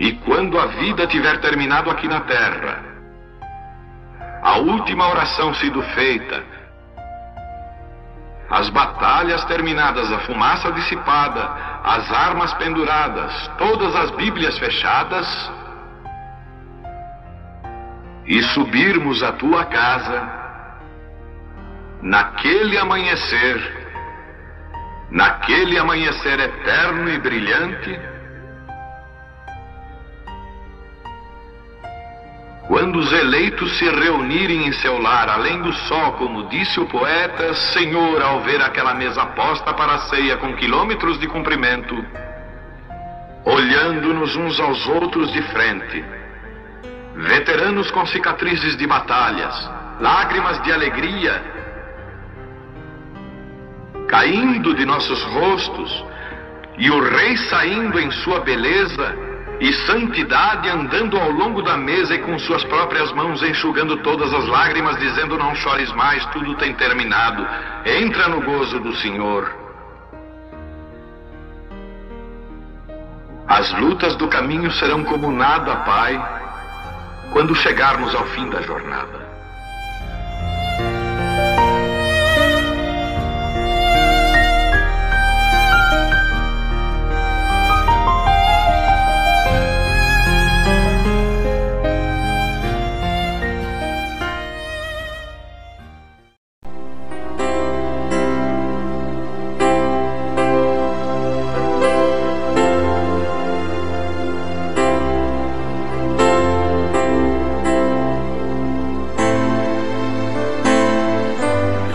E quando a vida tiver terminado aqui na terra, a última oração sido feita, as batalhas terminadas, a fumaça dissipada, as armas penduradas, todas as Bíblias fechadas, e subirmos à tua casa, naquele amanhecer eterno e brilhante, quando os eleitos se reunirem em seu lar, além do sol, como disse o poeta, Senhor, ao ver aquela mesa posta para a ceia com quilômetros de comprimento, olhando-nos uns aos outros de frente, veteranos com cicatrizes de batalhas, lágrimas de alegria caindo de nossos rostos, e o Rei saindo em sua beleza e santidade, andando ao longo da mesa e com suas próprias mãos enxugando todas as lágrimas, dizendo: não chores mais, tudo tem terminado, entra no gozo do Senhor. As lutas do caminho serão como nada, Pai, quando chegarmos ao fim da jornada.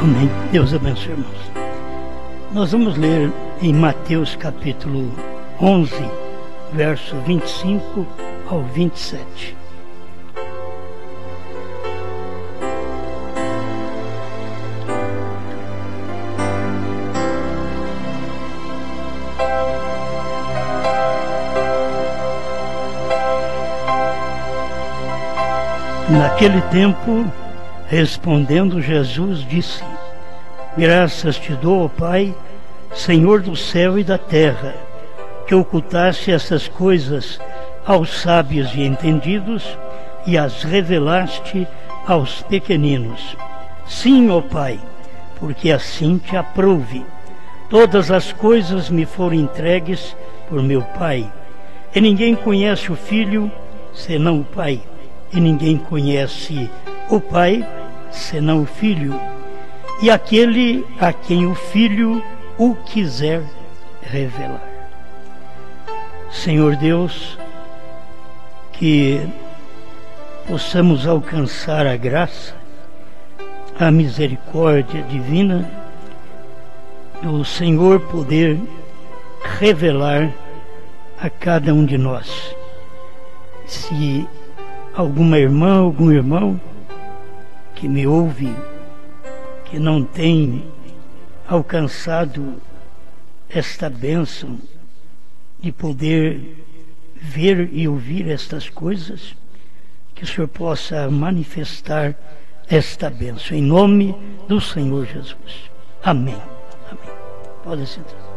Amém. Deus abençoe, irmãos. Nós vamos ler em Mateus capítulo 11, verso 25 ao 27. Naquele tempo, respondendo Jesus, disse: graças te dou, ó Pai, Senhor do céu e da terra, que ocultaste essas coisas aos sábios e entendidos e as revelaste aos pequeninos. Sim, ó Pai, porque assim te aprouve. Todas as coisas me foram entregues por meu Pai, e ninguém conhece o Filho senão o Pai, e ninguém conhece o Pai senão o Filho, e aquele a quem o Filho o quiser revelar. Senhor Deus, que possamos alcançar a graça, a misericórdia divina do Senhor poder revelar a cada um de nós. Se alguma irmã, algum irmão que me ouve, que não tem alcançado esta bênção de poder ver e ouvir estas coisas, que o Senhor possa manifestar esta bênção, em nome do Senhor Jesus. Amém. Amém. Pode sentar.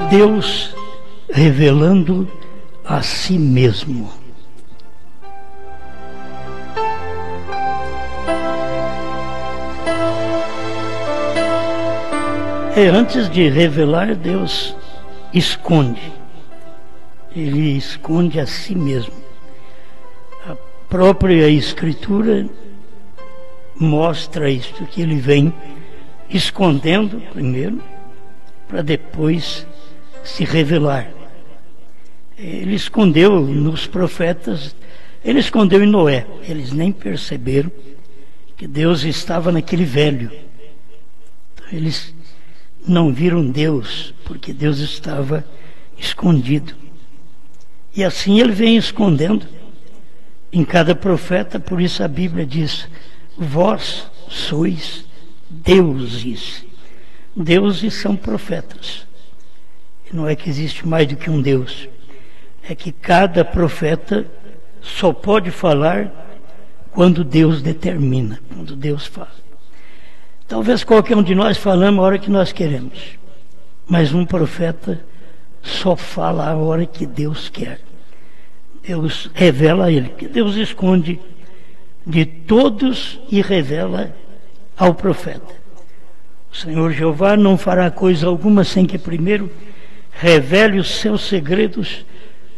Deus revelando a si mesmo. Antes de revelar, Deus esconde. Ele esconde a si mesmo. A própria Escritura mostra isto, que ele vem escondendo primeiro, para depois se revelar. Ele escondeu nos profetas, ele escondeu em Noé. Eles nem perceberam que Deus estava naquele velho. Eles não viram Deus, porque Deus estava escondido. E assim ele vem escondendo em cada profeta. Por isso a Bíblia diz: vós sois deuses. deuses são profetas. E não é que existe mais do que um Deus. É que cada profeta só pode falar quando Deus determina, quando Deus fala. Talvez qualquer um de nós falamos a hora que nós queremos, mas um profeta só fala a hora que Deus quer. Deus revela a ele, que Deus esconde de todos e revela ao profeta. O Senhor Jeová não fará coisa alguma sem que primeiro revele os seus segredos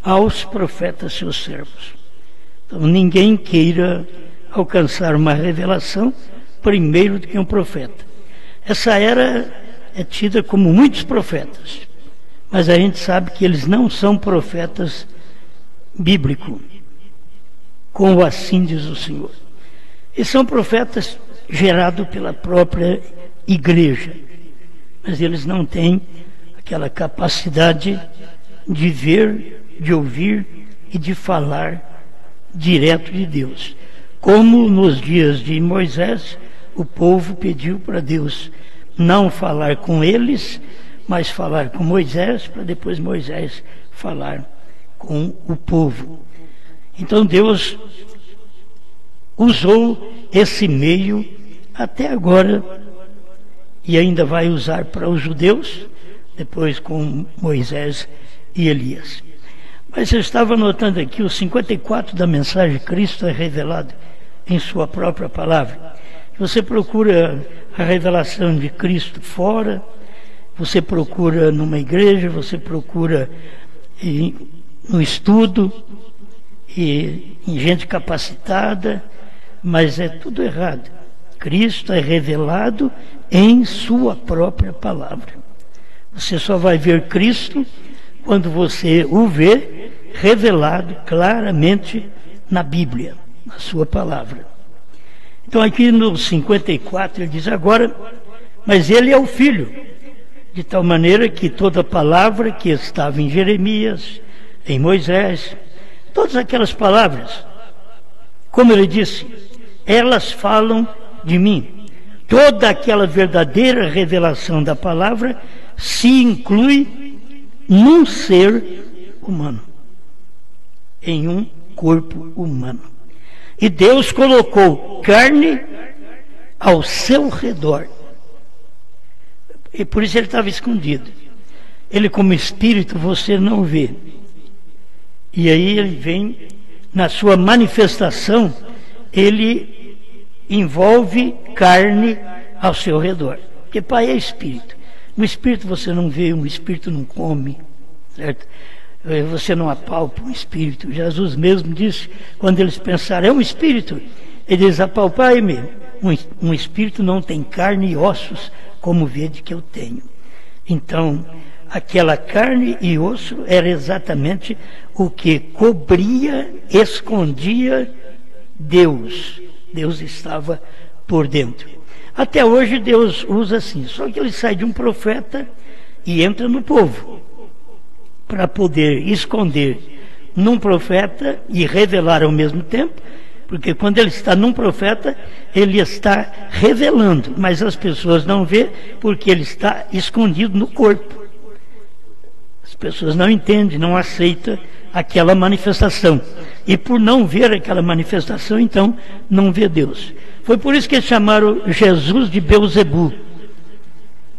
aos profetas, seus servos. Então ninguém queira alcançar uma revelação primeiro do que um profeta. Essa era é tida como muitos profetas, mas a gente sabe que eles não são profetas bíblicos, como assim diz o Senhor. E são profetas gerados pela própria igreja, mas eles não têm aquela capacidade de ver, de ouvir e de falar direto de Deus. Como nos dias de Moisés, o povo pediu para Deus não falar com eles, mas falar com Moisés, para depois Moisés falar com o povo. Então Deus usou esse meio até agora e ainda vai usar para os judeus, depois com Moisés e Elias. Mas eu estava notando aqui, o 54 da mensagem, Cristo é revelado em sua própria palavra. Você procura a revelação de Cristo fora, você procura numa igreja, você procura no estudo, e em gente capacitada, mas é tudo errado. Cristo é revelado em sua própria palavra. Você só vai ver Cristo quando você o vê revelado claramente na Bíblia, na sua palavra. Então aqui no 54 ele diz agora, mas ele é o Filho, de tal maneira que toda palavra que estava em Jeremias, em Moisés, todas aquelas palavras, como ele disse, elas falam de mim. Toda aquela verdadeira revelação da palavra se inclui num ser humano, em um corpo humano. E Deus colocou carne ao seu redor. E por isso ele estava escondido. Ele, como espírito, você não vê. E aí ele vem, na sua manifestação, ele envolve carne ao seu redor. Porque Pai é espírito. No espírito você não vê, um espírito não come, certo? Você não apalpa um espírito. Jesus mesmo disse, quando eles pensaram, é um espírito, ele diz, apalpai-me. Um espírito não tem carne e ossos, como vede que eu tenho. Então, aquela carne e osso era exatamente o que cobria, escondia Deus. Deus estava por dentro. Até hoje Deus usa assim, só que ele sai de um profeta e entra no povo, para poder esconder num profeta e revelar ao mesmo tempo, porque quando ele está num profeta, ele está revelando, mas as pessoas não vê porque ele está escondido no corpo. As pessoas não entendem, não aceitam aquela manifestação. E por não ver aquela manifestação, então, não vê Deus. Foi por isso que eles chamaram Jesus de Beuzebu.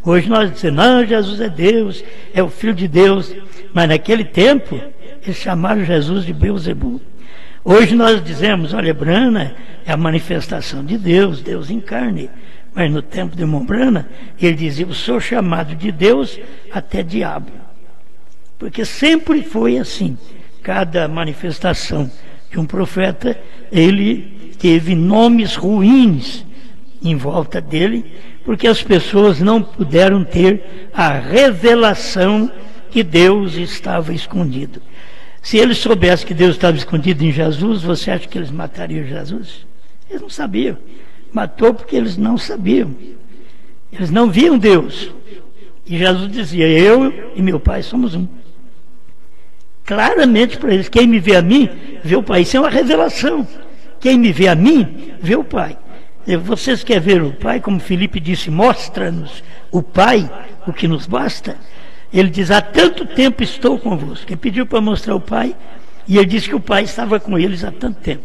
Hoje nós dizemos, não, Jesus é Deus, é o Filho de Deus. Mas naquele tempo, eles chamaram Jesus de Beuzebu. Hoje nós dizemos, olha, Brana é a manifestação de Deus, Deus em carne. Mas no tempo de irmão Brana, ele dizia, eu sou chamado de Deus até diabo. Porque sempre foi assim. Cada manifestação de um profeta, ele teve nomes ruins em volta dele, porque as pessoas não puderam ter a revelação que Deus estava escondido. Se eles soubessem que Deus estava escondido em Jesus, você acha que eles matariam Jesus? Eles não sabiam. Matou porque eles não sabiam. Eles não viam Deus. E Jesus dizia, eu e meu Pai somos um. Claramente para eles, quem me vê a mim, vê o Pai. Isso é uma revelação. Quem me vê a mim, vê o Pai. Vocês querem ver o Pai? Como Filipe disse, mostra-nos o Pai, o que nos basta. Ele diz, há tanto tempo estou convosco. Ele pediu para mostrar o Pai, e ele disse que o Pai estava com eles há tanto tempo.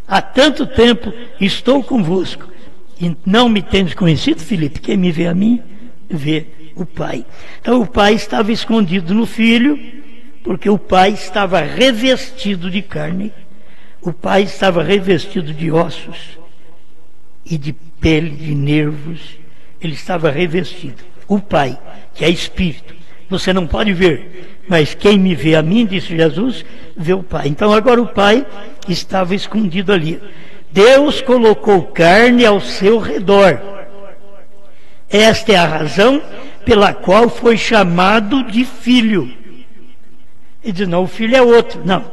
Há tanto tempo estou convosco. E não me tendes conhecido, Filipe? Quem me vê a mim, vê o Pai. Então o Pai estava escondido no Filho, porque o Pai estava revestido de carne, o Pai estava revestido de ossos e de pele, de nervos. Ele estava revestido. O Pai, que é Espírito, você não pode ver, mas quem me vê a mim, disse Jesus, vê o Pai. Então agora o Pai estava escondido ali. Deus colocou carne ao seu redor. Esta é a razão pela qual foi chamado de Filho. Ele diz, não, o Filho é outro. Não.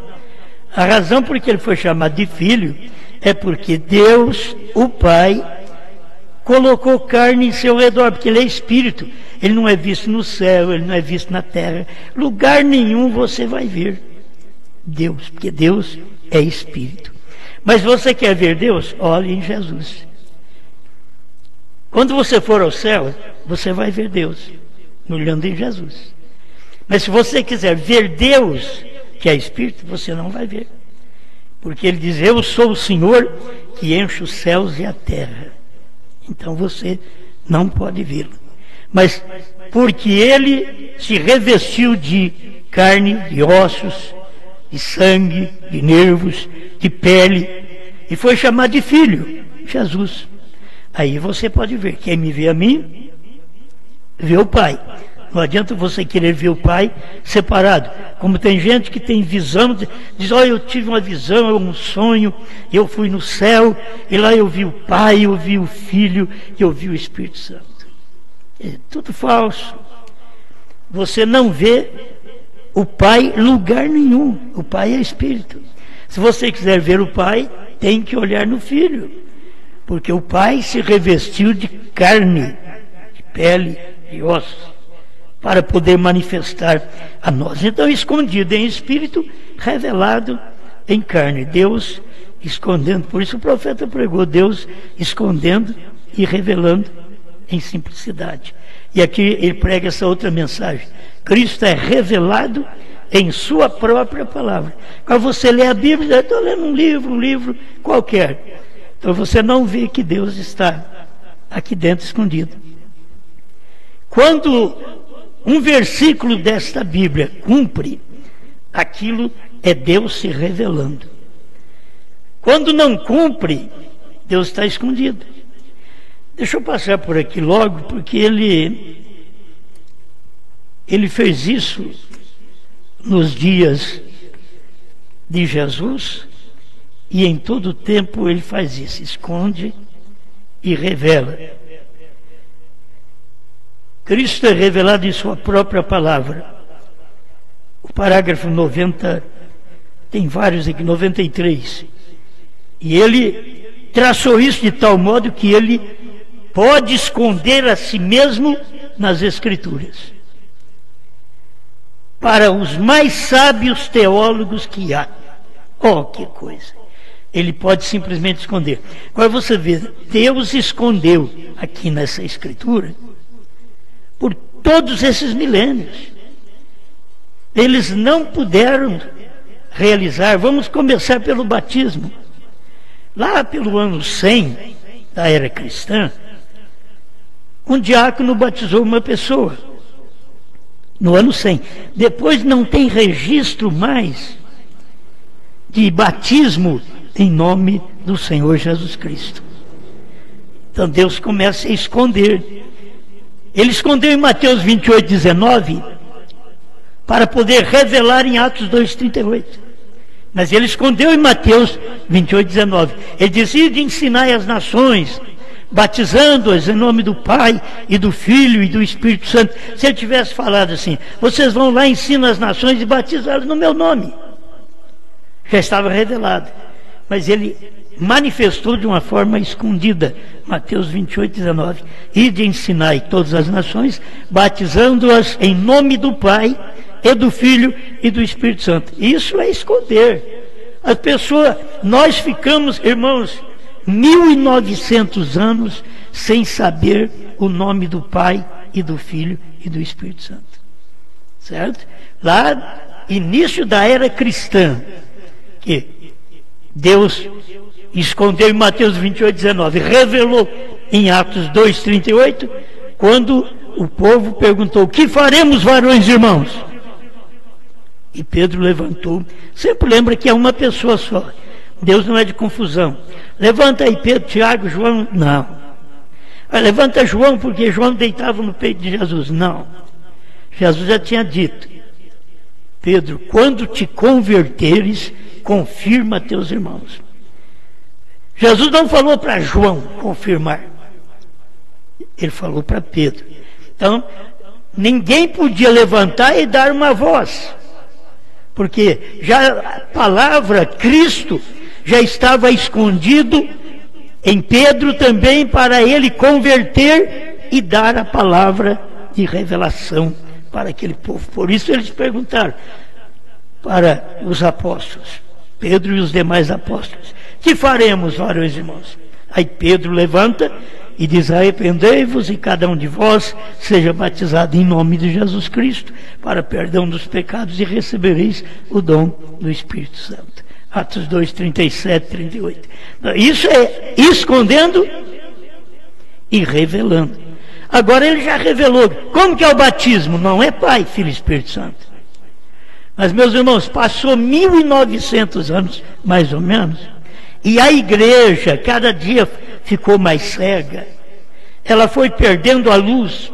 A razão por que ele foi chamado de Filho é porque Deus, o Pai, colocou carne em seu redor, porque ele é Espírito. Ele não é visto no céu, ele não é visto na terra. Lugar nenhum você vai ver Deus, porque Deus é Espírito. Mas você quer ver Deus? Olhe em Jesus. Quando você for ao céu, você vai ver Deus, olhando em Jesus. Mas se você quiser ver Deus, que é Espírito, você não vai ver. Porque ele diz, eu sou o Senhor que enche os céus e a terra. Então você não pode vê-lo. Mas porque ele se revestiu de carne, de ossos, de sangue, de nervos, de pele, e foi chamado de Filho, Jesus. Aí você pode ver, quem me vê a mim, vê o Pai. Não adianta você querer ver o Pai separado. Como tem gente que tem visão, diz, olha, eu tive uma visão, um sonho, eu fui no céu, e lá eu vi o Pai, eu vi o Filho, eu vi o Espírito Santo. É tudo falso. Você não vê o Pai em lugar nenhum. O Pai é Espírito. Se você quiser ver o Pai, tem que olhar no Filho. Porque o Pai se revestiu de carne, de pele, de ossos, para poder manifestar a nós. Então, escondido em espírito, revelado em carne. Deus escondendo. Por isso o profeta pregou, Deus escondendo e revelando em simplicidade. E aqui ele prega essa outra mensagem. Cristo é revelado em sua própria palavra. Quando você lê a Bíblia, estou lendo um livro qualquer. Então você não vê que Deus está aqui dentro escondido. Quando um versículo desta Bíblia cumpre, aquilo é Deus se revelando. Quando não cumpre, Deus está escondido. Deixa eu passar por aqui logo, porque ele fez isso nos dias de Jesus, e em todo tempo ele faz isso, esconde e revela. Cristo é revelado em sua própria palavra. O parágrafo 90, tem vários aqui, 93. E ele traçou isso de tal modo que ele pode esconder a si mesmo nas Escrituras. Para os mais sábios teólogos que há. Oh, que coisa! Ele pode simplesmente esconder. Agora você vê, Deus escondeu aqui nessa Escritura por todos esses milênios. Eles não puderam realizar. Vamos começar pelo batismo. Lá pelo ano 100 da era cristã, um diácono batizou uma pessoa. No ano 100. Depois não tem registro mais de batismo em nome do Senhor Jesus Cristo. Então Deus começa a esconder. Ele escondeu em Mateus 28, 19, para poder revelar em Atos 2:38. Mas ele escondeu em Mateus 28, 19. Ele diz, ide ensinai as nações, batizando-as em nome do Pai e do Filho e do Espírito Santo. Se ele tivesse falado assim, vocês vão lá, ensinam as nações e batizá-las no meu nome, já estava revelado. Mas ele manifestou de uma forma escondida. Mateus 28, 19. Ide ensinai todas as nações, batizando-as em nome do Pai e do Filho e do Espírito Santo. Isso é esconder. As pessoas, nós ficamos, irmãos, 1900 anos sem saber o nome do Pai e do Filho e do Espírito Santo. Certo? Lá, início da era cristã, que Deus escondeu em Mateus 28:19, revelou em Atos 2:38, quando o povo perguntou: que faremos, varões e irmãos? E Pedro levantou. Sempre lembra que é uma pessoa só. Deus não é de confusão. Levanta aí Pedro, Tiago, João. Não. Levanta João, porque João deitava no peito de Jesus. Não. Jesus já tinha dito: Pedro, quando te converteres, confirma teus irmãos. Jesus não falou para João confirmar. Ele falou para Pedro. Então, ninguém podia levantar e dar uma voz, porque já a palavra Cristo já estava escondido em Pedro também, para ele converter e dar a palavra de revelação para aquele povo. Por isso eles perguntaram para os apóstolos, Pedro e os demais apóstolos: que faremos, varões e irmãos? Aí Pedro levanta e diz: arrependei-vos e cada um de vós seja batizado em nome de Jesus Cristo para perdão dos pecados e recebereis o dom do Espírito Santo. Atos 2, 37, 38. Isso é escondendo e revelando. Agora ele já revelou. Como que é o batismo? Não é Pai, Filho e Espírito Santo. Mas, meus irmãos, passou 1900 anos, mais ou menos, e a igreja cada dia ficou mais cega. Ela foi perdendo a luz.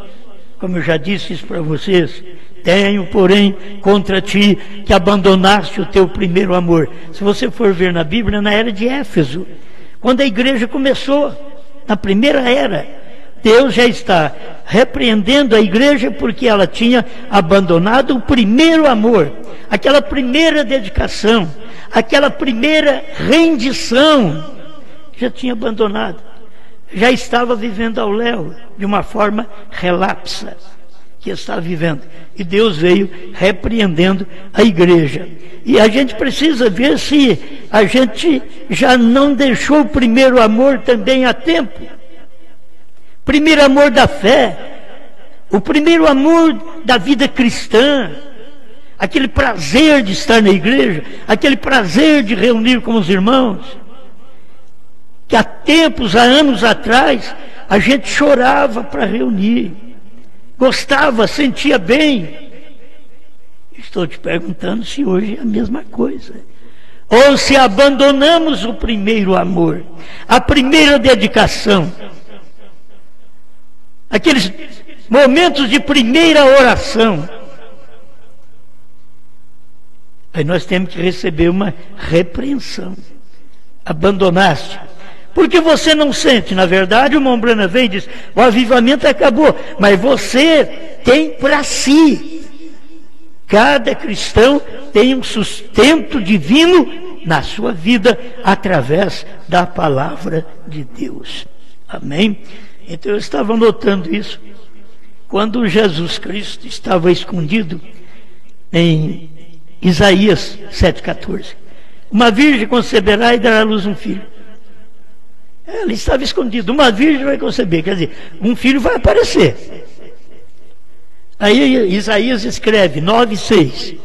Como eu já disse isso para vocês: tenho, porém, contra ti que abandonaste o teu primeiro amor. Se você for ver na Bíblia, na era de Éfeso, quando a igreja começou, na primeira era, Deus já está repreendendo a igreja porque ela tinha abandonado o primeiro amor, aquela primeira dedicação, aquela primeira rendição. Já tinha abandonado, já estava vivendo ao léu, de uma forma relapsa que está vivendo. E Deus veio repreendendo a igreja. E a gente precisa ver se a gente já não deixou o primeiro amor também a tempo. Primeiro amor da fé, o primeiro amor da vida cristã, aquele prazer de estar na igreja, aquele prazer de reunir com os irmãos, que há tempos, há anos atrás, a gente chorava para reunir, gostava, sentia bem. Estou te perguntando se hoje é a mesma coisa, ou se abandonamos o primeiro amor, a primeira dedicação, aqueles momentos de primeira oração. Aí nós temos que receber uma repreensão. Abandonaste. Porque você não sente. Na verdade, o irmão Brana vem e diz: o avivamento acabou, mas você tem para si. Cada cristão tem um sustento divino na sua vida através da palavra de Deus. Amém? Então eu estava notando isso quando Jesus Cristo estava escondido em Isaías 7,14. Uma virgem conceberá e dará à luz um filho. Ele estava escondido. Uma virgem vai conceber, quer dizer, um filho vai aparecer. Aí Isaías escreve 9,6: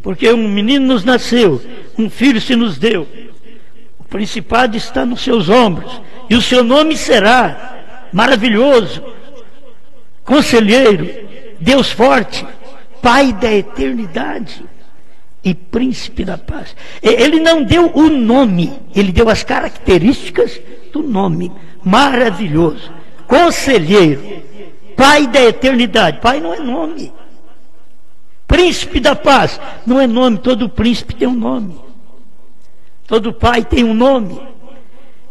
porque um menino nos nasceu, um filho se nos deu, o principado está nos seus ombros, e o seu nome será Maravilhoso, Conselheiro, Deus Forte, Pai da Eternidade e Príncipe da Paz. Ele não deu o nome, ele deu as características do nome: Maravilhoso, Conselheiro, Pai da Eternidade. Pai não é nome. Príncipe da Paz não é nome. Todo príncipe tem um nome, todo pai tem um nome,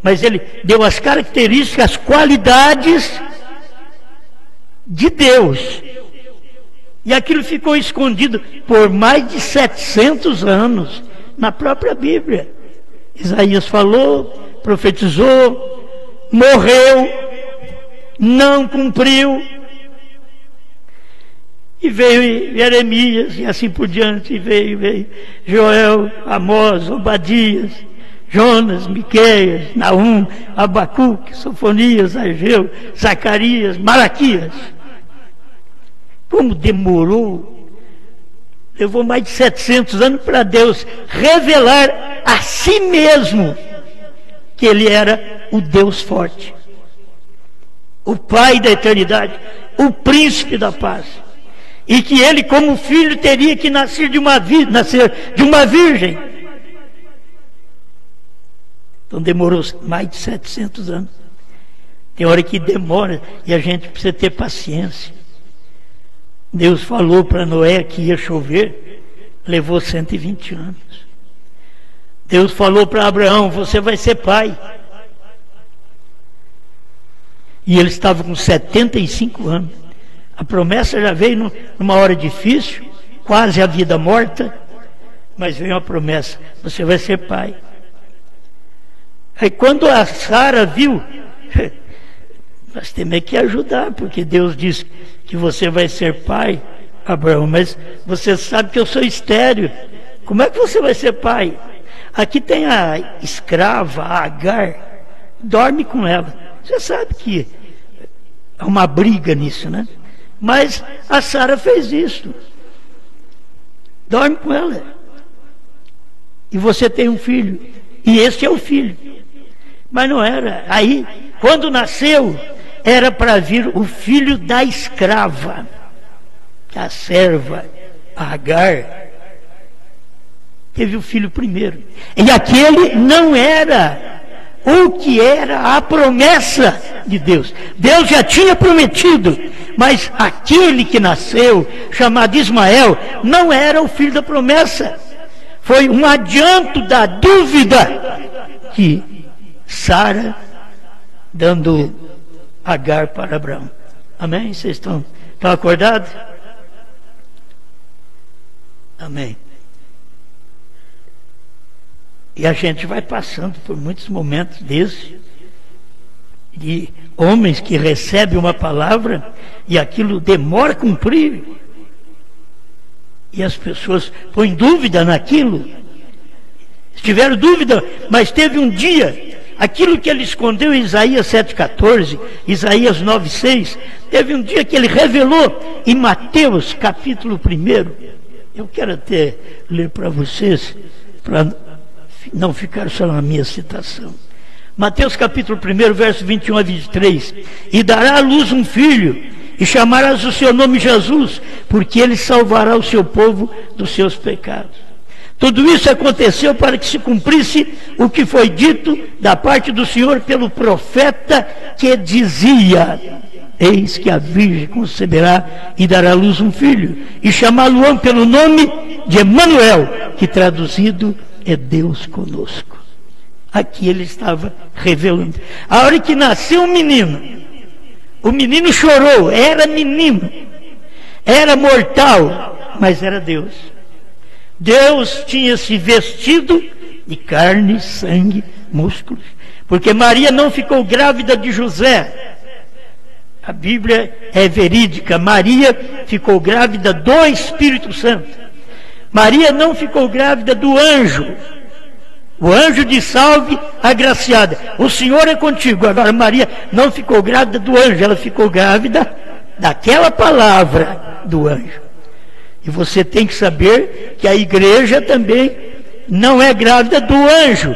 mas ele deu as características, as qualidades de Deus. E aquilo ficou escondido por mais de 700 anos na própria Bíblia. Isaías falou, profetizou, morreu, não cumpriu, e veio Jeremias, e assim por diante, e veio Joel, Amós, Obadias, Jonas, Miqueias, Naum, Abacuque, Sofonias, Ageu, Zacarias, Malaquias. Como demorou, levou mais de 700 anos para Deus revelar a si mesmo que Ele era o Deus forte, o Pai da eternidade, o Príncipe da paz, e que Ele, como filho, teria que nascer de uma virgem. Então demorou mais de 700 anos. Tem hora que demora e a gente precisa ter paciência. Deus falou para Noé que ia chover, levou 120 anos. Deus falou para Abraão: você vai ser pai. E ele estava com 75 anos. A promessa já veio numa hora difícil, quase a vida morta, mas veio uma promessa: você vai ser pai. Aí quando a Sara viu, nós temos que ajudar, porque Deus disse que você vai ser pai, Abraão, mas você sabe que eu sou estéril. Como é que você vai ser pai? Aqui tem a escrava, a Agar, dorme com ela. Você sabe que há uma briga nisso, né? Mas a Sara fez isso. Dorme com ela. E você tem um filho. E este é o filho. Mas não era. Aí, quando nasceu, era para vir o filho da escrava, a serva, a Agar. Teve o filho primeiro. E aquele não era o que era a promessa de Deus. Deus já tinha prometido, mas aquele que nasceu, chamado Ismael, não era o filho da promessa. Foi um adianto da dúvida que Sara dando Agar para Abraão. Amém? Vocês estão acordados? Amém. E a gente vai passando por muitos momentos desses, de homens que recebem uma palavra e aquilo demora a cumprir. E as pessoas põem dúvida naquilo. Tiveram dúvida, mas teve um dia, aquilo que ele escondeu em Isaías 7,14, Isaías 9,6, teve um dia que ele revelou em Mateus capítulo 1. Eu quero até ler para vocês, para não ficar só na minha citação. Mateus capítulo 1, verso 21 a 23. E dará à luz um filho, e chamarás o seu nome Jesus, porque ele salvará o seu povo dos seus pecados. Tudo isso aconteceu para que se cumprisse o que foi dito da parte do Senhor pelo profeta, que dizia: eis que a virgem conceberá e dará à luz um filho, e chamá-lo-ão pelo nome de Emanuel, que traduzido é Deus conosco. Aqui ele estava revelando. A hora que nasceu o menino chorou, era menino, era mortal, mas era Deus. Deus tinha se vestido de carne, sangue, músculos, porque Maria não ficou grávida de José. A Bíblia é verídica. Maria ficou grávida do Espírito Santo. Maria não ficou grávida do anjo. O anjo diz: salve, agraciada, o Senhor é contigo. Agora Maria não ficou grávida do anjo, ela ficou grávida daquela palavra do anjo. E você tem que saber que a igreja também não é grávida do anjo,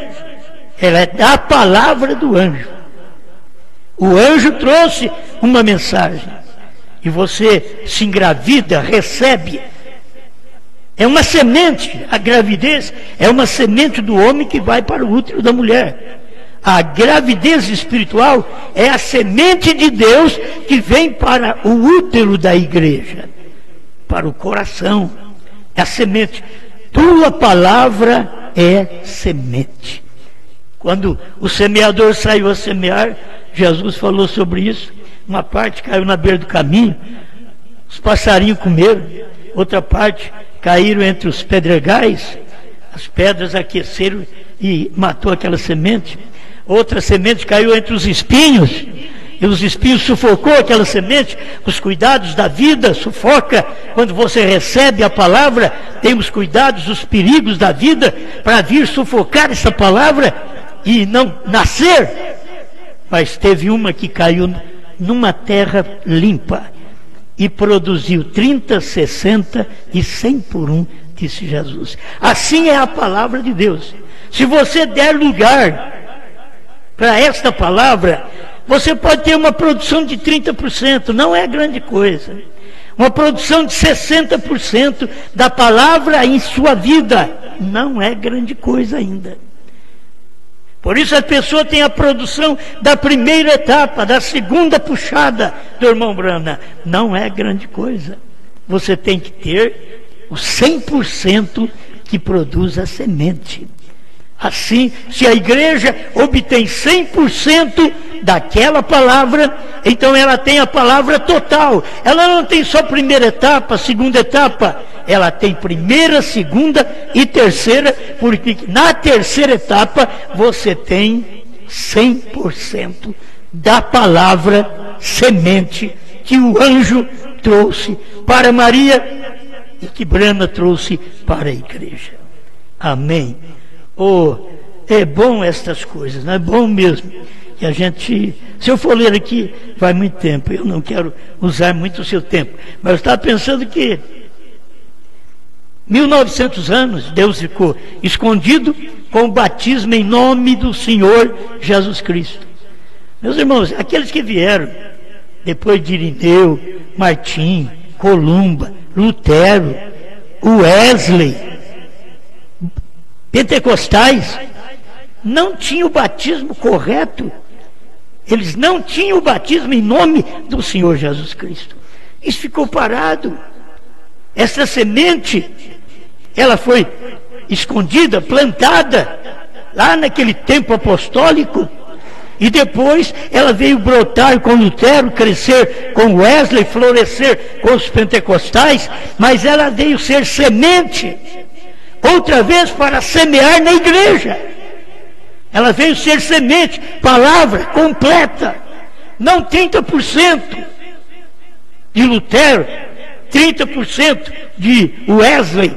ela é da palavra do anjo. O anjo trouxe uma mensagem e você se engravida, recebe. É uma semente. A gravidez é uma semente do homem que vai para o útero da mulher. A gravidez espiritual é a semente de Deus que vem para o útero da igreja, para o coração. É a semente. Tua palavra é semente. Quando o semeador saiu a semear, Jesus falou sobre isso. Uma parte caiu na beira do caminho, os passarinhos comeram. Outra parte caíram entre os pedregais, as pedras aqueceram e matou aquela semente. Outra semente caiu entre os espinhos, e os espinhos sufocou aquela semente, os cuidados da vida sufoca. Quando você recebe a palavra, tem os cuidados, os perigos da vida para vir sufocar essa palavra e não nascer. Mas teve uma que caiu numa terra limpa e produziu 30, 60 e 100 por um, disse Jesus. Assim é a palavra de Deus. Se você der lugar para esta palavra, você pode ter uma produção de 30%, não é grande coisa. Uma produção de 60% da palavra em sua vida, não é grande coisa ainda. Por isso a pessoa tem a produção da primeira etapa, da segunda puxada do irmão Brana. Não é grande coisa. Você tem que ter o 100% que produz a semente. Assim, se a igreja obtém 100% daquela palavra, então ela tem a palavra total. Ela não tem só primeira etapa, segunda etapa. Ela tem primeira, segunda e terceira, porque na terceira etapa você tem 100% da palavra semente que o anjo trouxe para Maria e que Brana trouxe para a igreja. Amém. Oh, é bom estas coisas, não é bom mesmo que a gente, se eu for ler aqui vai muito tempo, eu não quero usar muito o seu tempo, mas eu estava pensando que 1900 anos Deus ficou escondido com o batismo em nome do Senhor Jesus Cristo. Meus irmãos, aqueles que vieram depois de Irineu, Martim, Columba, Lutero, Wesley, pentecostais, não tinham o batismo correto. Eles não tinham o batismo em nome do Senhor Jesus Cristo. Isso ficou parado. Essa semente, ela foi escondida, plantada lá naquele tempo apostólico, e depois ela veio brotar com Lutero, crescer com Wesley, florescer com os pentecostais, mas ela veio ser semente outra vez para semear na igreja. Ela veio ser semente, palavra completa, não 30% de Lutero, 30% de Wesley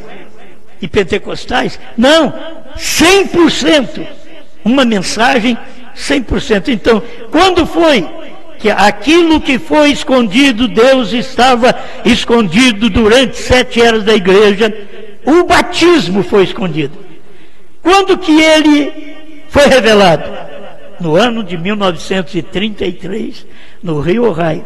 e pentecostais, não, 100%, uma mensagem 100%. Então, quando foi que aquilo que foi escondido, Deus estava escondido durante 7 eras da igreja, o batismo foi escondido. Quando que ele foi revelado? No ano de 1933, no Rio Ohio.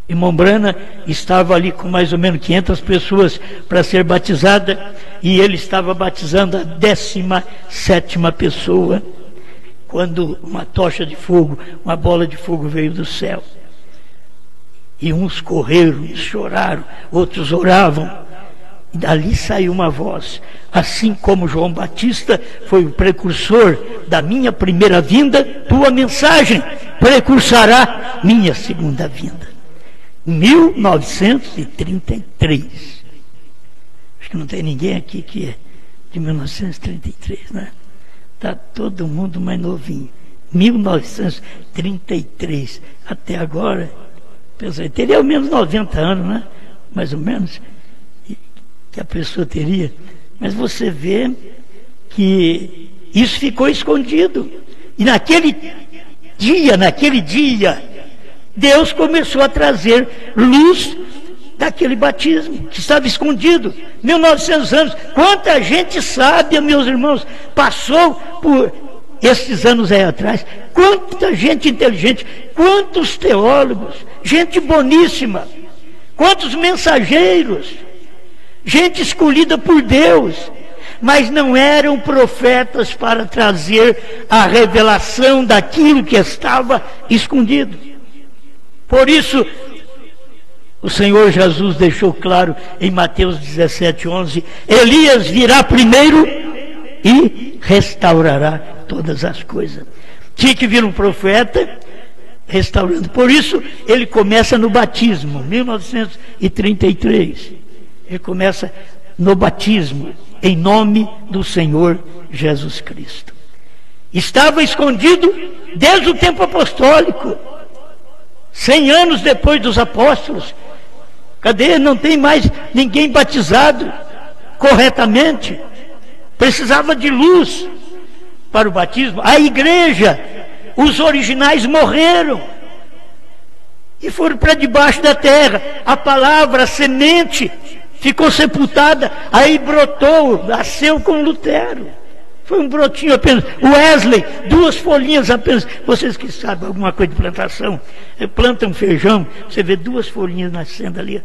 Irmão Brana estava ali com mais ou menos 500 pessoas para ser batizada, e ele estava batizando a 17ª pessoa, quando uma tocha de fogo, uma bola de fogo veio do céu. E uns correram, choraram, outros oravam. E dali saiu uma voz: assim como João Batista foi o precursor da minha primeira vinda, tua mensagem precursará minha segunda vinda. 1933. Acho que não tem ninguém aqui que é de 1933, né? Está todo mundo mais novinho. 1933 até agora, pensei, teria ao menos 90 anos, né? Mais ou menos, que a pessoa teria. Mas você vê que isso ficou escondido. E naquele dia, Deus começou a trazer luz daquele batismo que estava escondido. 1900 anos. Quanta gente sábia, meus irmãos, passou por esses anos aí atrás. Quanta gente inteligente, quantos teólogos, gente boníssima, quantos mensageiros, gente escolhida por Deus, mas não eram profetas para trazer a revelação daquilo que estava escondido. Por isso, o Senhor Jesus deixou claro em Mateus 17:11: Elias virá primeiro e restaurará todas as coisas. Tinha que vir um profeta restaurando. Por isso, ele começa no batismo, 1933. Ele começa no batismo, em nome do Senhor Jesus Cristo. Estava escondido desde o tempo apostólico, 100 anos depois dos apóstolos. Cadê? Não tem mais ninguém batizado corretamente. Precisava de luz para o batismo. A igreja, os originais morreram e foram para debaixo da terra. A palavra, a semente, ficou sepultada. Aí brotou, nasceu com Lutero. Foi um brotinho apenas. Wesley, 2 folhinhas apenas. Vocês que sabem alguma coisa de plantação, plantam feijão, você vê 2 folhinhas nascendo ali.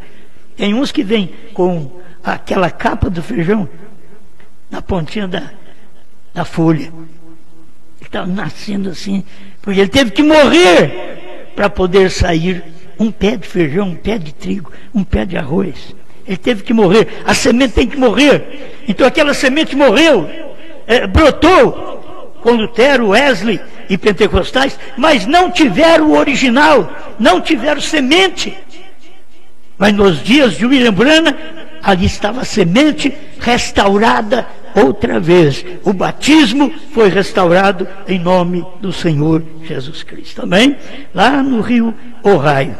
Tem uns que vêm com aquela capa do feijão na pontinha da folha. Ele estava nascendo assim, porque ele teve que morrer para poder sair um pé de feijão, um pé de trigo, um pé de arroz. Ele teve que morrer. A semente tem que morrer. Então aquela semente morreu, brotou com Lutero, Wesley e pentecostais, mas não tiveram o original, não tiveram semente. Mas nos dias de William Branham, ali estava a semente restaurada outra vez. O batismo foi restaurado em nome do Senhor Jesus Cristo. Amém? Lá no rio Ohio.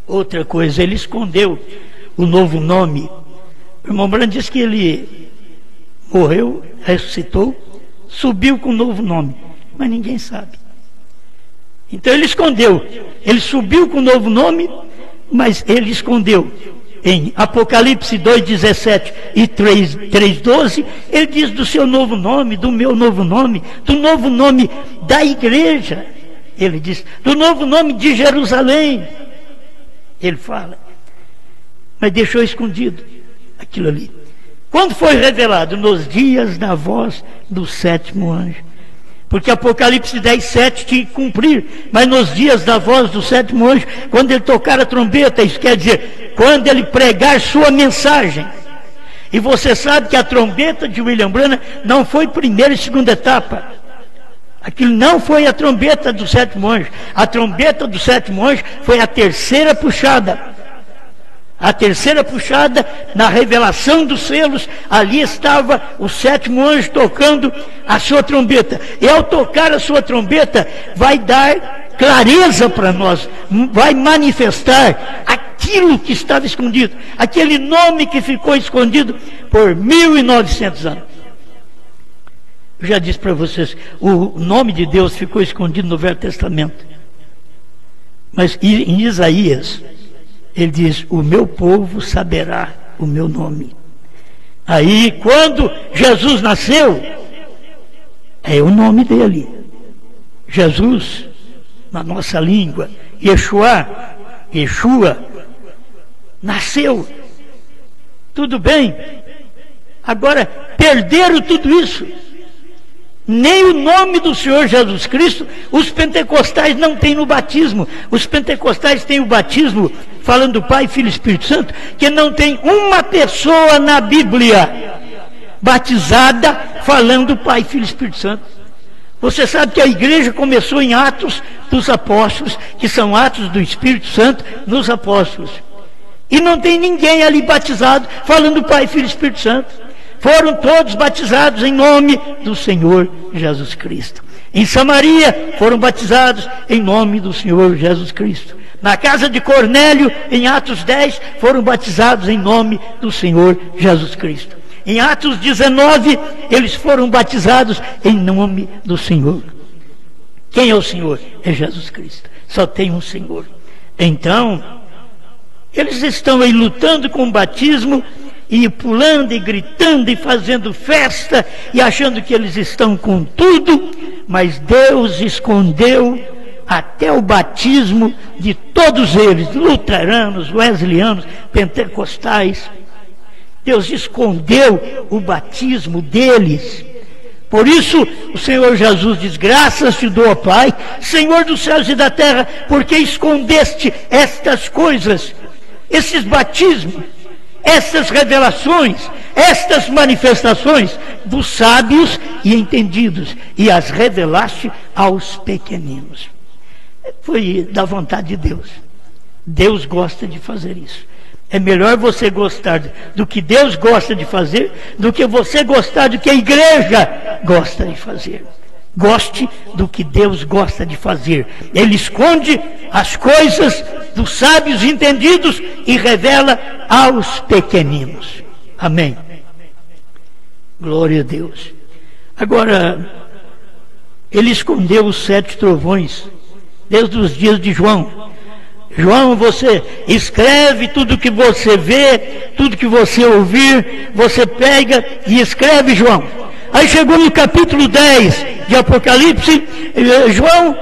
Outra coisa, ele escondeu o novo nome. O irmão Branham diz que ele morreu, ressuscitou, subiu com um novo nome, mas ninguém sabe. Então ele escondeu. Ele subiu com um novo nome, mas ele escondeu. Em Apocalipse 2,17 e 3,12, ele diz do seu novo nome, do meu novo nome, do novo nome da igreja. Ele diz, do novo nome de Jerusalém. Ele fala, mas deixou escondido aquilo ali. Quando foi revelado? Nos dias da voz do 7º anjo. Porque Apocalipse 10,7 tinha que cumprir, mas nos dias da voz do 7º anjo, quando ele tocar a trombeta, isso quer dizer, quando ele pregar sua mensagem. E você sabe que a trombeta de William Branham não foi primeira e segunda etapa. Aquilo não foi a trombeta do 7º anjo. A trombeta do 7º anjo foi a terceira puxada. A terceira puxada, na revelação dos selos, ali estava o 7º anjo tocando a sua trombeta. E ao tocar a sua trombeta, vai dar clareza para nós, vai manifestar aquilo que estava escondido, aquele nome que ficou escondido por 1900 anos. Eu já disse para vocês, o nome de Deus ficou escondido no Velho Testamento. Mas em Isaías, ele diz, o meu povo saberá o meu nome. Aí, quando Jesus nasceu, é o nome dele. Jesus, na nossa língua, Yeshua, nasceu. Tudo bem. Agora, perderam tudo isso. Nem o nome do Senhor Jesus Cristo, os pentecostais não têm no batismo. Os pentecostais têm o batismo, falando do Pai, Filho e Espírito Santo, que não tem uma pessoa na Bíblia batizada falando do Pai, Filho e Espírito Santo. Você sabe que a igreja começou em Atos dos Apóstolos, que são Atos do Espírito Santo nos Apóstolos. E não tem ninguém ali batizado falando do Pai, Filho e Espírito Santo. Foram todos batizados em nome do Senhor Jesus Cristo. Em Samaria foram batizados em nome do Senhor Jesus Cristo. Na casa de Cornélio, em Atos 10, foram batizados em nome do Senhor Jesus Cristo. Em Atos 19, eles foram batizados em nome do Senhor. Quem é o Senhor? É Jesus Cristo. Só tem um Senhor. Então, eles estão aí lutando com o batismo, e pulando e gritando e fazendo festa e achando que eles estão com tudo, mas Deus escondeu até o batismo de todos eles, luteranos, wesleyanos, pentecostais. Deus escondeu o batismo deles. Por isso o Senhor Jesus diz, graças te dou, ó Pai, Senhor dos céus e da terra, porque escondeste estas coisas, esses batismos, essas revelações, estas manifestações dos sábios e entendidos, e as revelaste aos pequeninos. Foi da vontade de Deus. Deus gosta de fazer isso. É melhor você gostar do que Deus gosta de fazer, do que você gostar do que a igreja gosta de fazer. goste do que Deus gosta de fazer. Ele esconde as coisas dos sábios entendidos e revela aos pequeninos. Amém. Glória a Deus. Agora, ele escondeu os 7 trovões desde os dias de João. João, você escreve tudo que você vê, tudo que você ouvir, você pega e escreve, João. Aí chegou no capítulo 10 de Apocalipse, João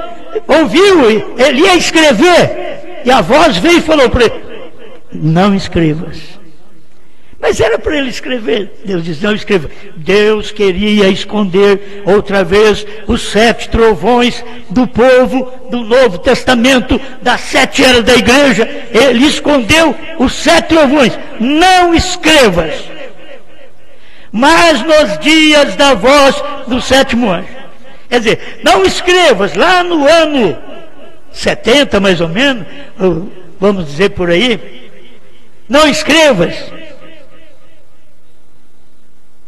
ouviu, ele ia escrever, e a voz veio e falou para ele: não escrevas. Mas era para ele escrever. Deus diz: não escreva. Deus queria esconder outra vez os 7 trovões do povo do Novo Testamento, das 7 eras da igreja. Ele escondeu os 7 trovões. Não escrevas. Mas nos dias da voz do 7º anjo. Quer dizer, não escrevas. Lá no ano 70, mais ou menos, vamos dizer por aí, não escrevas.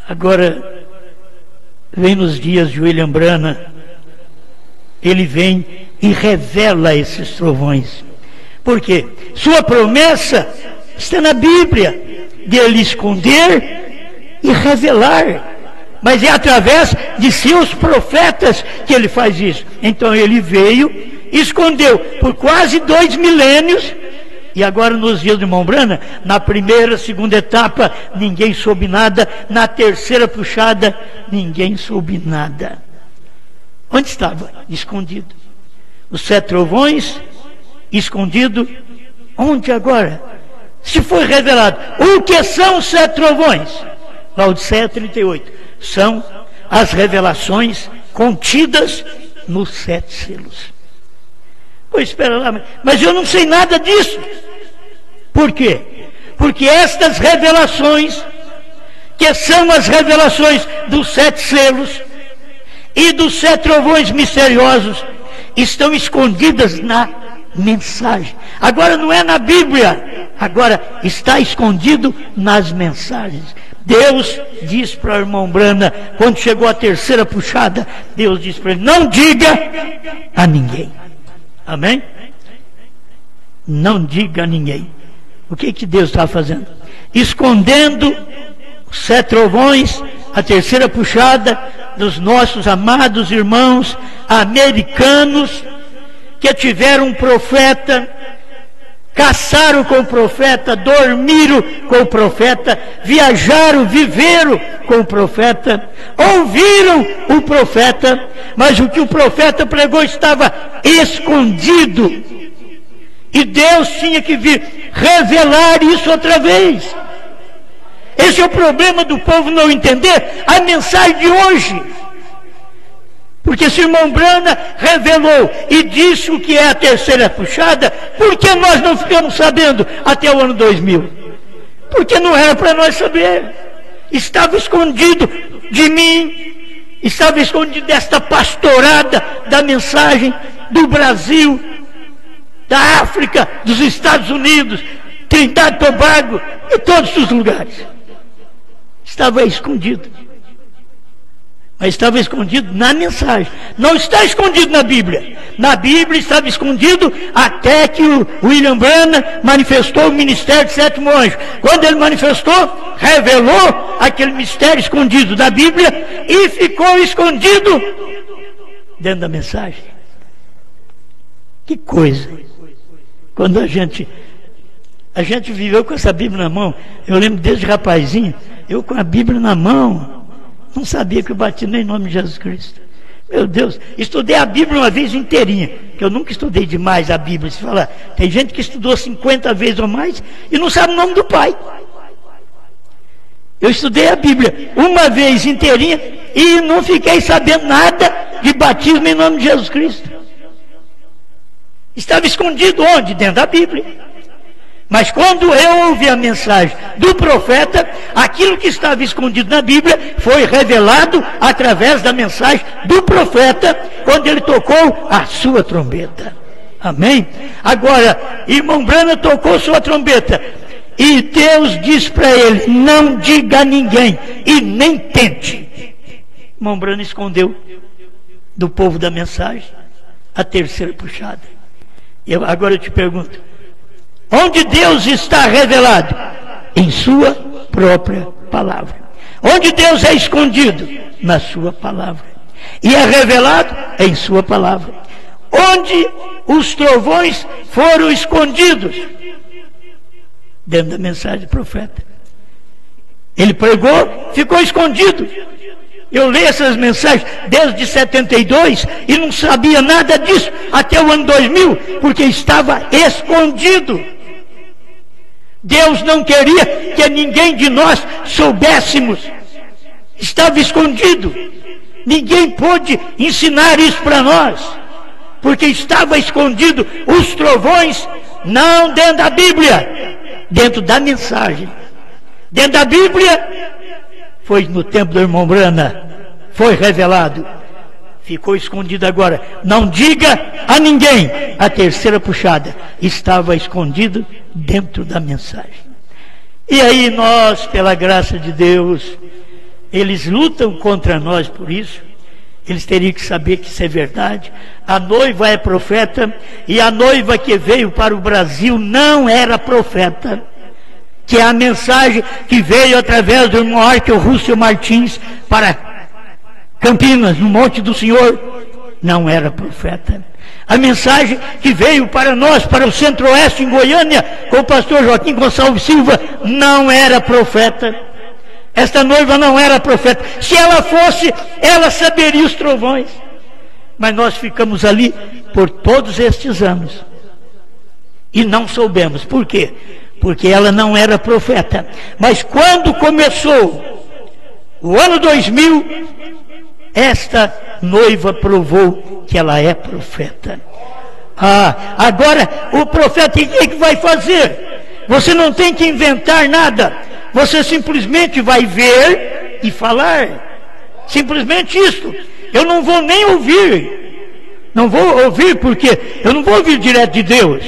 Agora, vem nos dias de William Branham, ele vem e revela esses trovões. Por quê? Sua promessa está na Bíblia, de ele esconder e revelar. Mas é através de seus profetas que ele faz isso. Então ele veio, escondeu por quase 2 milênios, e agora nos dias de irmão Branham, na primeira, segunda etapa, ninguém soube nada. Na terceira puxada, ninguém soube nada. Onde estava? Escondido. Os 7 trovões, escondido. Onde agora? Se foi revelado. O que são os 7 trovões? Laodiceia 38. São as revelações contidas nos 7 selos. Pois espera lá, mas eu não sei nada disso. Por quê? Porque estas revelações, que são as revelações dos 7 selos e dos 7 trovões misteriosos, estão escondidas na mensagem. Agora não é na Bíblia, agora está escondido nas mensagens. Deus diz para o irmão Branham, quando chegou a terceira puxada, Deus diz para ele: não diga a ninguém. Amém? Não diga a ninguém. O que Deus está fazendo? Escondendo os 7 trovões, a terceira puxada dos nossos amados irmãos americanos, que tiveram um profeta, caçaram com o profeta, dormiram com o profeta, viajaram, viveram com o profeta, ouviram o profeta, mas o que o profeta pregou estava escondido. E Deus tinha que vir revelar isso outra vez. Esse é o problema do povo não entender a mensagem de hoje. Porque se o irmão Branham revelou e disse o que é a terceira puxada, por que nós não ficamos sabendo até o ano 2000? Porque não era para nós saber. Estava escondido de mim, estava escondido desta pastorada da mensagem do Brasil, da África, dos Estados Unidos, Trindade e Tobago e todos os lugares. Estava escondido. Mas estava escondido na mensagem. Não está escondido na Bíblia. Na Bíblia estava escondido até que o William Branham manifestou o ministério de 7º anjo. Quando ele manifestou, revelou aquele mistério escondido da Bíblia e ficou escondido dentro da mensagem. Que coisa! Quando a gente viveu com essa Bíblia na mão, eu lembro desde rapazinho, eu com a Bíblia na mão, não sabia que eu bati nem em nome de Jesus Cristo. Meu Deus, estudei a Bíblia uma vez inteirinha, que eu nunca estudei demais a Bíblia. Se falar, tem gente que estudou 50 vezes ou mais e não sabe o nome do Pai. Eu estudei a Bíblia uma vez inteirinha e não fiquei sabendo nada de batismo em nome de Jesus Cristo. Estava escondido onde? Dentro da Bíblia. Mas quando eu ouvi a mensagem do profeta, aquilo que estava escondido na Bíblia foi revelado através da mensagem do profeta, quando ele tocou a sua trombeta. Amém? Agora, irmão Branham tocou sua trombeta e Deus diz para ele: não diga a ninguém e nem tente. Irmão Branham escondeu do povo da mensagem, a terceira puxada. Agora eu te pergunto, onde Deus está revelado? Em sua própria palavra. Onde Deus é escondido? Na sua palavra. E é revelado em sua palavra. Onde os trovões foram escondidos? Dentro da mensagem do profeta. Ele pregou, ficou escondido. Eu leio essas mensagens desde 72 e não sabia nada disso até o ano 2000, porque estava escondido. Deus não queria que ninguém de nós soubéssemos. Estava escondido. Ninguém pôde ensinar isso para nós, porque estava escondido. Os trovões, não dentro da Bíblia, dentro da mensagem. Dentro da Bíblia, foi no tempo do irmão Brana, foi revelado. Ficou escondido agora. Não diga a ninguém. A terceira puxada estava escondido dentro da mensagem. E aí nós, pela graça de Deus, eles lutam contra nós por isso. Eles teriam que saber que isso é verdade. A noiva é profeta, e a noiva que veio para o Brasil não era profeta, que é a mensagem que veio através do irmão Arquio Rússio Martins para Campinas, no Monte do Senhor, não era profeta. A mensagem que veio para nós, para o Centro-Oeste, em Goiânia, com o pastor Joaquim Gonçalves Silva, não era profeta. Esta noiva não era profeta. Se ela fosse, ela saberia os trovões. Mas nós ficamos ali por todos estes anos e não soubemos. Por quê? Porque ela não era profeta. Mas quando começou o ano 2000, esta noiva provou que ela é profeta. Agora o profeta, o que vai fazer? Você não tem que inventar nada. Você simplesmente vai ver e falar. Simplesmente isso. Eu não vou nem ouvir. Não vou ouvir porque eu não vou ouvir direto de Deus.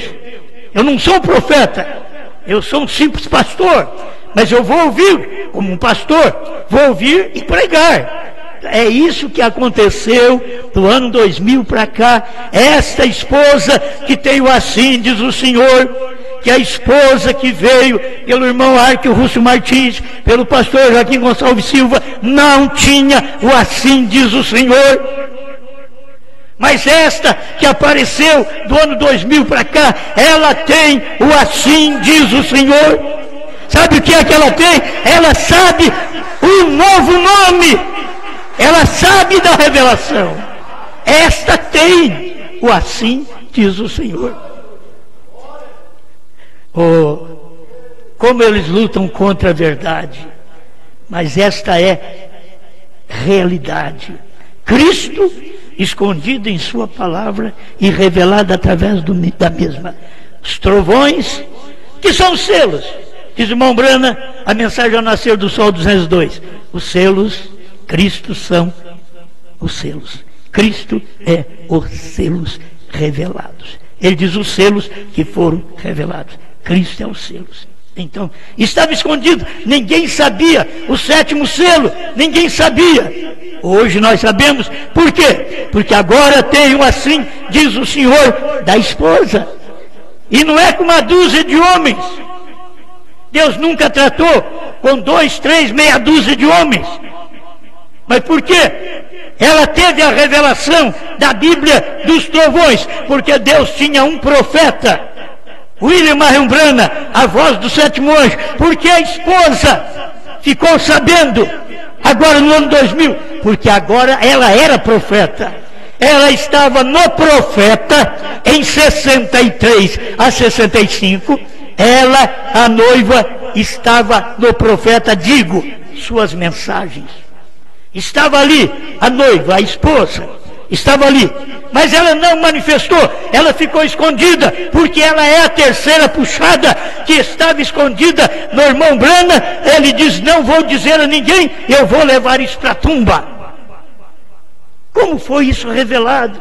Eu não sou um profeta. Eu sou um simples pastor. Mas eu vou ouvir como um pastor. Vou ouvir e pregar. É isso que aconteceu do ano 2000 para cá. Esta esposa que tem o assim, diz o Senhor, que a esposa que veio pelo irmão Arquio Rússio Martins, pelo pastor Joaquim Gonçalves Silva, não tinha o assim, diz o Senhor. Mas esta que apareceu do ano 2000 para cá, ela tem o assim, diz o Senhor. Sabe o que é que ela tem? Ela sabe o novo nome. Ela sabe da revelação. Esta tem o assim, diz o Senhor. Como eles lutam contra a verdade. Mas esta é realidade. Cristo escondido em sua palavra e revelado através da mesma. Os trovões, que são os selos. Diz o irmão Brana, a mensagem ao nascer do sol 202. Os selos, Cristo são os selos. Cristo é os selos revelados. Ele diz os selos que foram revelados. Cristo é os selos. Então, estava escondido. Ninguém sabia o sétimo selo. Ninguém sabia. Hoje nós sabemos. Por quê? Porque agora tem assim, diz o Senhor, da esposa. E não é com uma dúzia de homens. Deus nunca tratou com 2, 3, meia dúzia de homens. Mas por quê? Ela teve a revelação da Bíblia dos trovões, porque Deus tinha um profeta, William Marion Branham, a voz do sétimo anjo, porque a esposa ficou sabendo, agora no ano 2000, porque agora ela era profeta. Ela estava no profeta em 63 a 65, ela, a noiva, estava no profeta, digo, suas mensagens. Estava ali, a noiva, a esposa, estava ali. Mas ela não manifestou, ela ficou escondida, porque ela é a terceira puxada que estava escondida no irmão Brana. Ele diz, não vou dizer a ninguém, eu vou levar isso para a tumba. Como foi isso revelado?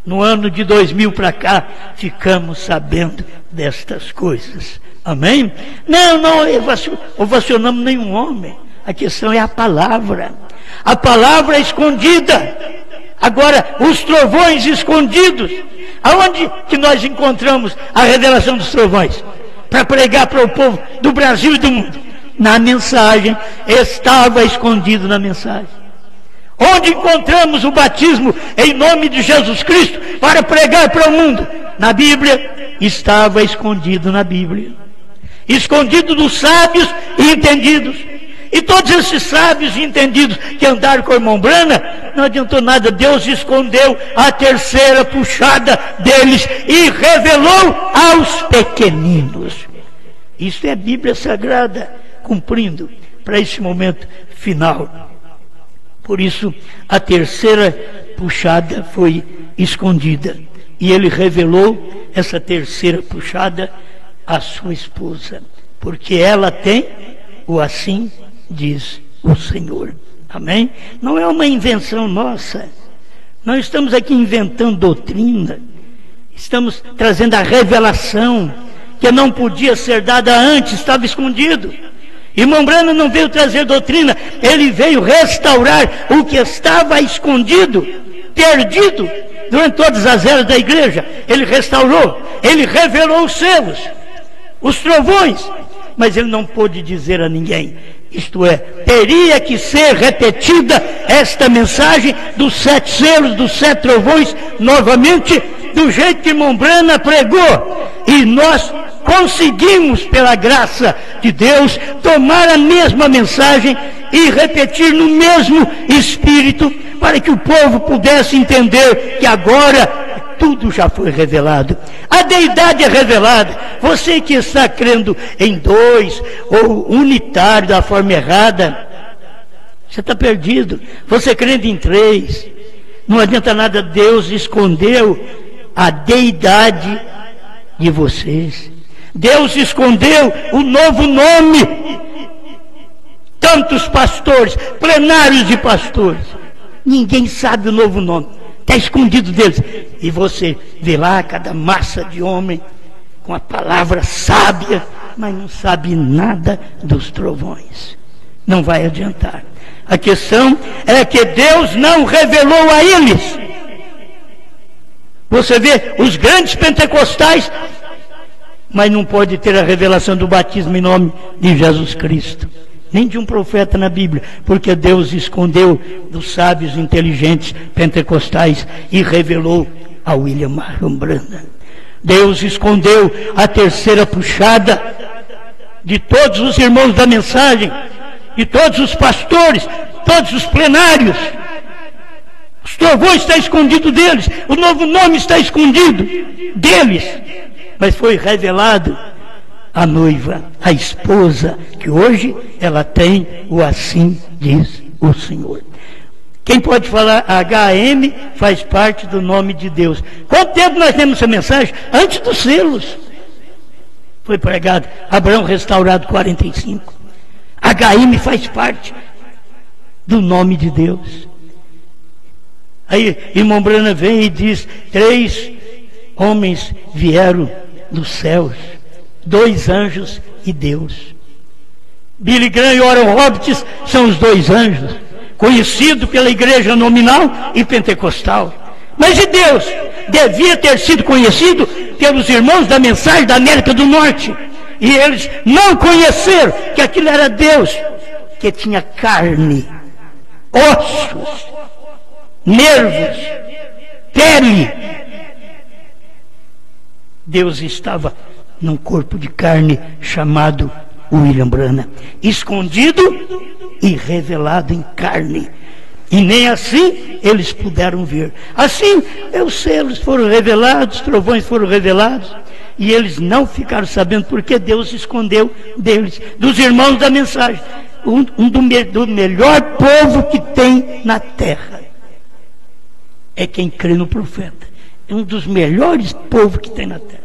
No ano de 2000 para cá, ficamos sabendo destas coisas. Amém? Não ovacionamos nenhum homem. A questão é a palavra. A palavra é escondida. Agora, os trovões escondidos. Aonde que nós encontramos a revelação dos trovões? Para pregar para o povo do Brasil e do mundo. Na mensagem, estava escondido na mensagem. Onde encontramos o batismo em nome de Jesus Cristo para pregar para o mundo? Na Bíblia, estava escondido na Bíblia. Escondido dos sábios e entendidos. E todos esses sábios e entendidos que andaram com a irmã Brana, não adiantou nada. Deus escondeu a terceira puxada deles e revelou aos pequeninos. Isso é a Bíblia Sagrada cumprindo para esse momento final. Por isso, a terceira puxada foi escondida. E ele revelou essa terceira puxada à sua esposa. Porque ela tem o assim diz o Senhor. Amém? Não é uma invenção nossa. Não estamos aqui inventando doutrina. Estamos trazendo a revelação que não podia ser dada antes, estava escondido. Irmão Branham não veio trazer doutrina, ele veio restaurar o que estava escondido, perdido durante todas as eras da igreja. Ele restaurou, ele revelou os selos, os trovões, mas ele não pôde dizer a ninguém. Isto é, teria que ser repetida esta mensagem dos 7 selos, dos 7 trovões, novamente, do jeito que irmão Branham pregou. E nós conseguimos, pela graça de Deus, tomar a mesma mensagem e repetir no mesmo espírito, para que o povo pudesse entender que agora tudo já foi revelado. A deidade é revelada. Você que está crendo em 2 ou unitário da forma errada, você está perdido. Você crendo em 3, não adianta nada. Deus escondeu a deidade de vocês. Deus escondeu o novo nome. Tantos pastores, plenários de pastores, ninguém sabe o novo nome, está escondido deles. E você vê lá cada massa de homem com a palavra sábia, mas não sabe nada dos trovões. Não vai adiantar. A questão é que Deus não revelou a eles. Você vê os grandes pentecostais, mas não pode ter a revelação do batismo em nome de Jesus Cristo, nem de um profeta na Bíblia, porque Deus escondeu dos sábios inteligentes pentecostais e revelou a William Marion Branham. Deus escondeu a terceira puxada de todos os irmãos da mensagem, de todos os pastores, todos os plenários. Os trovões estão escondidos deles, o novo nome está escondido deles, mas foi revelado a noiva, a esposa, que hoje ela tem o assim diz o Senhor. Quem pode falar HM faz parte do nome de Deus. Quanto tempo nós temos essa mensagem? Antes dos selos. Foi pregado, Abraão restaurado 45. HM faz parte do nome de Deus. Aí irmão Branham vem e diz: 3 homens vieram dos céus, 2 anjos e Deus. Billy Graham e Oral Roberts são os 2 anjos, conhecidos pela igreja nominal e pentecostal. Mas e Deus? Devia ter sido conhecido pelos irmãos da mensagem da América do Norte. E eles não conheceram que aquilo era Deus, que tinha carne, ossos, nervos, pele. Deus estava num corpo de carne chamado William Branham, escondido e revelado em carne. E nem assim eles puderam ver. Assim, os selos foram revelados, os trovões foram revelados, e eles não ficaram sabendo porque Deus escondeu deles, dos irmãos da mensagem, do melhor povo que tem na terra. É quem crê no profeta. É um dos melhores povos que tem na terra.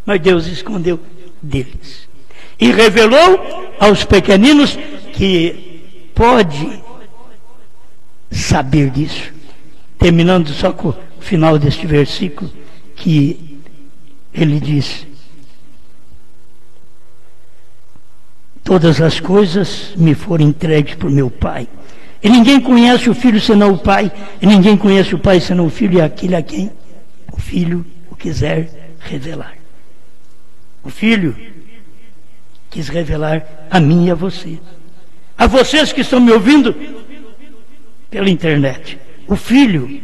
Mas Deus escondeu deles. E revelou aos pequeninos que pode saber disso. Terminando só com o final deste versículo, que ele diz: todas as coisas me foram entregues por meu Pai. E ninguém conhece o Filho senão o Pai, e ninguém conhece o Pai senão o Filho, e aquele a quem o Filho o quiser revelar. O Filho quis revelar a mim e a você. A vocês que estão me ouvindo pela internet. O Filho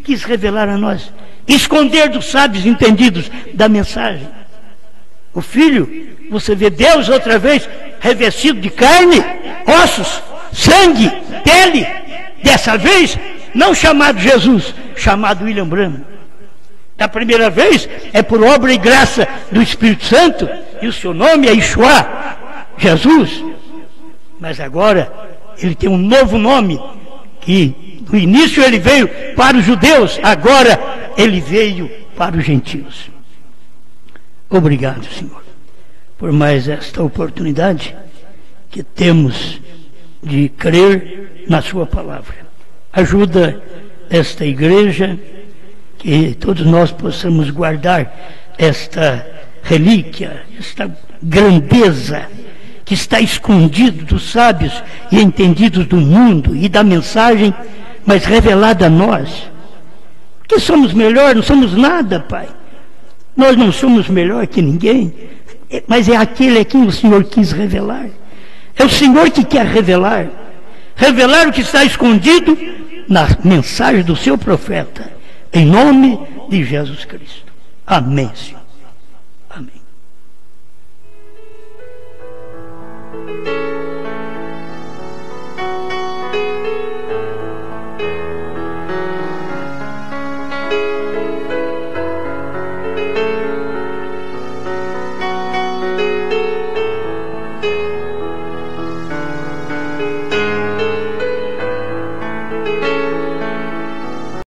quis revelar a nós, esconder dos sábios entendidos da mensagem. O Filho, você vê Deus outra vez revestido de carne, ossos, sangue, pele. Dessa vez, não chamado Jesus, chamado William Branham. Da primeira vez, é por obra e graça do Espírito Santo, e o seu nome é Yeshua, Jesus. Mas agora, ele tem um novo nome, que no início ele veio para os judeus, agora ele veio para os gentios. Obrigado, Senhor, por mais esta oportunidade que temos de crer na sua palavra. Ajuda esta igreja, que todos nós possamos guardar esta relíquia, esta grandeza que está escondido dos sábios e entendidos do mundo e da mensagem, mas revelada a nós. Porque somos melhor, não somos nada, Pai. Nós não somos melhor que ninguém, mas é aquele a quem o Senhor quis revelar. É o Senhor que quer revelar o que está escondido na mensagem do seu profeta, em nome de Jesus Cristo. Amém, Senhor.